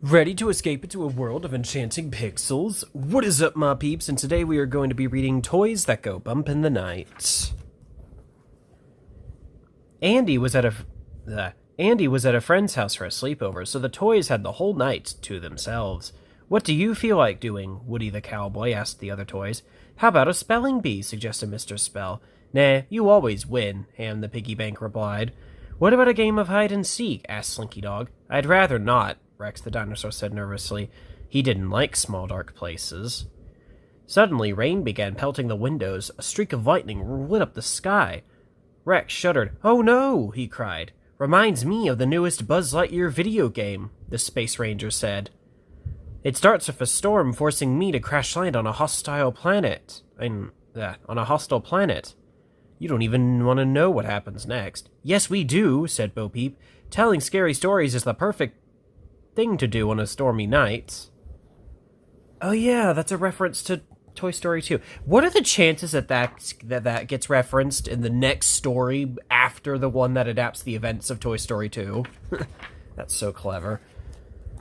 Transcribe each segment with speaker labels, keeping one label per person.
Speaker 1: Ready to escape into a world of enchanting pixels? What is up, my peeps? And today we are going to be reading Toys That Go Bump in the Night. Andy was at a friend's house for a sleepover, so the toys had the whole night to themselves. What do you feel like doing? Woody the cowboy asked the other toys. How about a spelling bee? Suggested Mr. Spell. Nah, you always win, Ham the piggy bank replied. What about a game of hide and seek? Asked Slinky Dog. I'd rather not, Rex the dinosaur said nervously. He didn't like small dark places. Suddenly, rain began pelting the windows. A streak of lightning lit up the sky. Rex shuddered. Oh no, he cried. Reminds me of the newest Buzz Lightyear video game, the Space Ranger said. It starts with a storm forcing me to crash land on a hostile planet. On a hostile planet. You don't even want to know what happens next. Yes, we do, said Bo Peep. Telling scary stories is the perfect thing to do on a stormy night. Oh yeah, that's a reference to Toy Story 2. What are the chances that gets referenced in the next story after the one that adapts the events of Toy Story 2? That's so clever.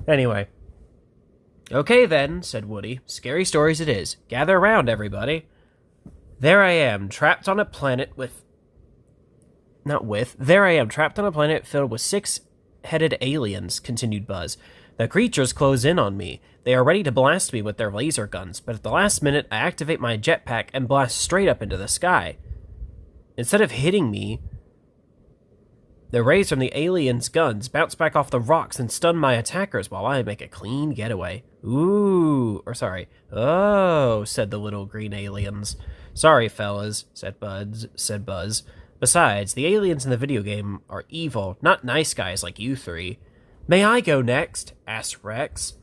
Speaker 1: Anyway. Okay then, said Woody. Scary stories it is. Gather around, everybody. There I am, trapped on a planet trapped on a planet filled with six-headed aliens, continued Buzz. The creatures close in on me. They are ready to blast me with their laser guns, but at the last minute, I activate my jetpack and blast straight up into the sky. Instead of hitting me, the rays from the aliens' guns bounce back off the rocks and stun my attackers while I make a clean getaway. Oh, said the little green aliens. Sorry, fellas, said Buzz. Besides, the aliens in the video game are evil, not nice guys like you three. May I go next? Asked Rex.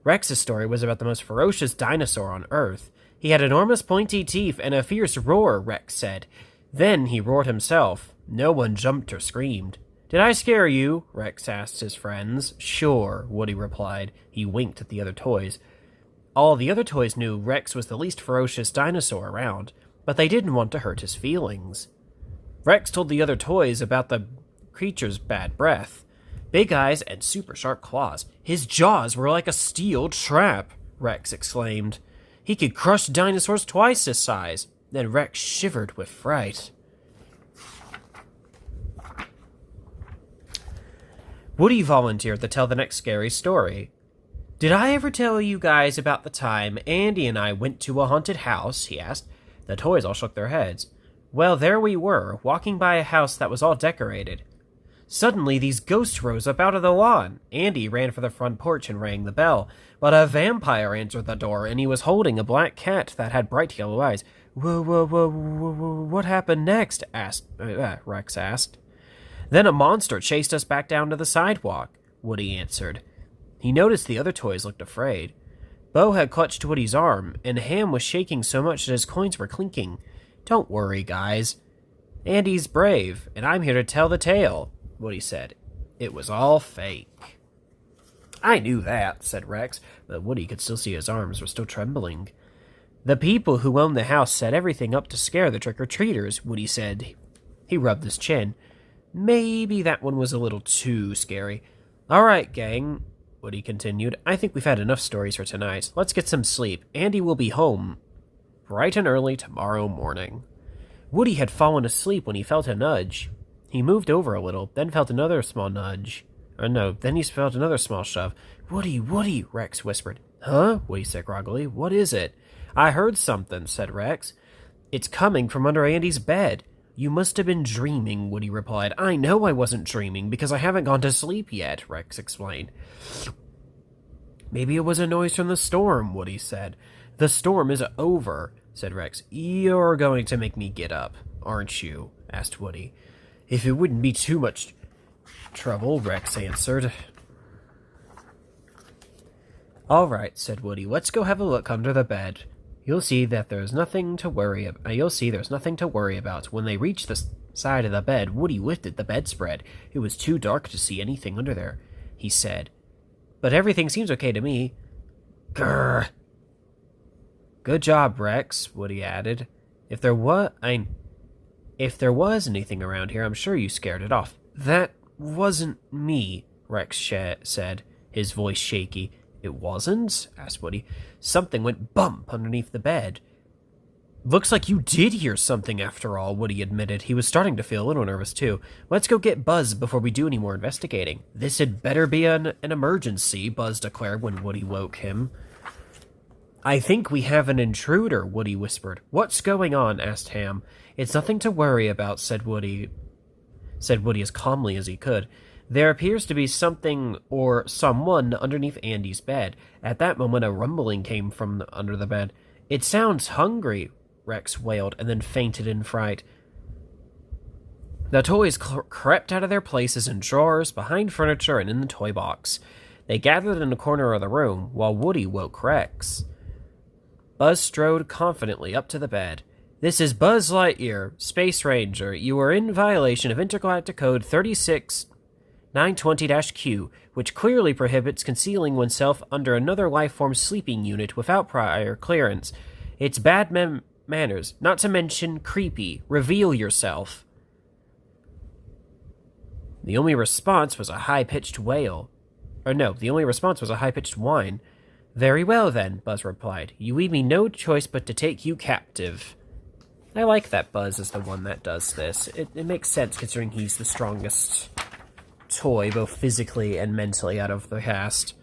Speaker 1: Rex's story was about the most ferocious dinosaur on Earth. He had enormous pointy teeth and a fierce roar, Rex said. Then he roared himself. No one jumped or screamed. Did I scare you? Rex asked his friends. Sure, Woody replied. He winked at the other toys. All the other toys knew Rex was the least ferocious dinosaur around, but they didn't want to hurt his feelings. Rex told the other toys about the creature's bad breath. Big eyes and super sharp claws. His jaws were like a steel trap, Rex exclaimed. He could crush dinosaurs twice his size. Then Rex shivered with fright. Woody volunteered to tell the next scary story. Did I ever tell you guys about the time Andy and I went to a haunted house? He asked. The toys all shook their heads. Well, there we were, walking by a house that was all decorated. Suddenly, these ghosts rose up out of the lawn. Andy ran for the front porch and rang the bell, but a vampire answered the door, and he was holding a black cat that had bright yellow eyes. What happened next? Rex asked. Then a monster chased us back down to the sidewalk, Woody answered. He noticed the other toys looked afraid. Bo had clutched Woody's arm, and Ham was shaking so much that his coins were clinking. Don't worry, guys. Andy's brave, and I'm here to tell the tale, Woody said. It was all fake. I knew that, said Rex, but Woody could still see his arms were still trembling. The people who owned the house set everything up to scare the trick-or-treaters, Woody said. He rubbed his chin. Maybe that one was a little too scary. All right, gang, Woody continued. I think we've had enough stories for tonight. Let's get some sleep. Andy will be home bright and early tomorrow morning. Woody had fallen asleep when he felt a nudge. He moved over a little, then felt another small nudge. Then he felt another small shove. Woody, Rex whispered. Huh? Woody said groggily. What is it? I heard something, said Rex. It's coming from under Andy's bed. You must have been dreaming, Woody replied. I know I wasn't dreaming, because I haven't gone to sleep yet, Rex explained. Maybe it was a noise from the storm, Woody said. The storm is over, said Rex. You're going to make me get up, aren't you? Asked Woody. If it wouldn't be too much trouble, Rex answered. All right, said Woody. Let's go have a look under the bed. You'll see there's nothing to worry about. When they reached the side of the bed, Woody lifted the bedspread. It was too dark to see anything under there, he said. But everything seems okay to me. Grrr. Good job, Rex, Woody added. If there was anything around here, I'm sure you scared it off. That wasn't me, Rex said. his voice shaky. It wasn't? Asked Woody. Something went bump underneath the bed. Looks like you did hear something after all, Woody admitted. He was starting to feel a little nervous, too. Let's go get Buzz before we do any more investigating. This had better be an emergency, Buzz declared when Woody woke him. I think we have an intruder, Woody whispered. What's going on? Asked Ham. It's nothing to worry about, said Woody as calmly as he could. There appears to be something or someone underneath Andy's bed. At that moment, a rumbling came from under the bed. It sounds hungry, Rex wailed, and then fainted in fright. The toys crept out of their places in drawers, behind furniture, and in the toy box. They gathered in a corner of the room, while Woody woke Rex. Buzz strode confidently up to the bed. This is Buzz Lightyear, Space Ranger. You are in violation of Intergalactic Code 36920-Q, which clearly prohibits concealing oneself under another lifeform's sleeping unit without prior clearance. It's bad manners, not to mention creepy. Reveal yourself. The only response was a high-pitched wail. The only response was a high-pitched whine. Very well, then, Buzz replied. You leave me no choice but to take you captive. I like that Buzz is the one that does this. It makes sense considering he's the strongest toy, both physically and mentally, out of the cast.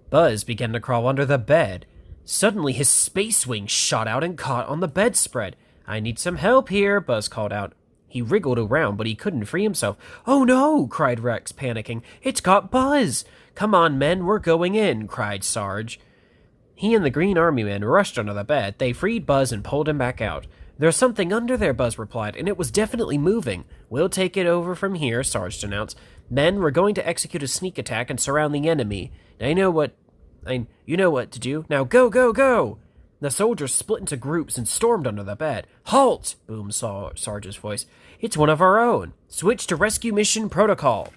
Speaker 1: Buzz began to crawl under the bed. Suddenly, his space wing shot out and caught on the bedspread. I need some help here, Buzz called out. He wriggled around, but he couldn't free himself. Oh no, cried Rex, panicking. It's got Buzz! Come on, men, we're going in, cried Sarge. He and the Green Army men rushed under the bed. They freed Buzz and pulled him back out. There's something under there, Buzz replied, and it was definitely moving. We'll take it over from here, Sarge announced. Men, we're going to execute a sneak attack and surround the enemy. Now you know what to do. Now go, go, go! The soldiers split into groups and stormed under the bed. Halt! Boomed Sarge's voice. It's one of our own. Switch to rescue mission protocol.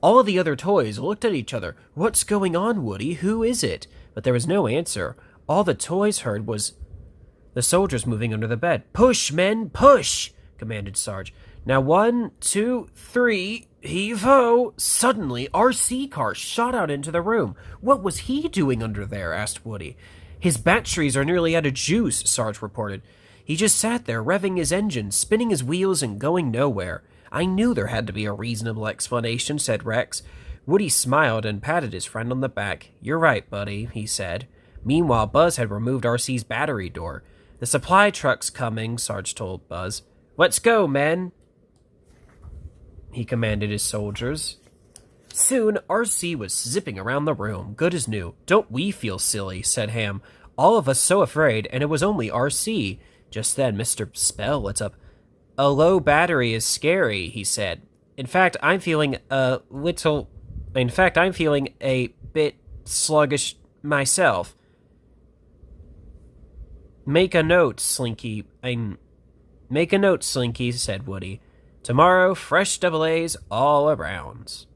Speaker 1: All of the other toys looked at each other. What's going on, Woody? Who is it? But there was no answer. All the toys heard was the soldiers moving under the bed. Push, men, push! Commanded Sarge. Now 1, 2, 3, heave-ho! Suddenly, RC car shot out into the room. What was he doing under there? Asked Woody. His batteries are nearly out of juice, Sarge reported. He just sat there, revving his engine, spinning his wheels, and going nowhere. I knew there had to be a reasonable explanation, said Rex. Woody smiled and patted his friend on the back. You're right, buddy, he said. Meanwhile, Buzz had removed RC's battery door. The supply truck's coming, Sarge told Buzz. Let's go, men, he commanded his soldiers. Soon, RC was zipping around the room, good as new. Don't we feel silly, said Ham. All of us so afraid, and it was only RC. Just then, Mr. Spell lit up. A low battery is scary, he said. In fact, I'm feeling a bit sluggish myself. Make a note, Slinky, said Woody. Tomorrow, fresh double A's all around.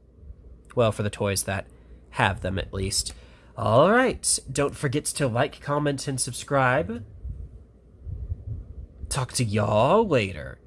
Speaker 1: Well, for the toys that have them, at least. All right, don't forget to like, comment, and subscribe. Talk to y'all later.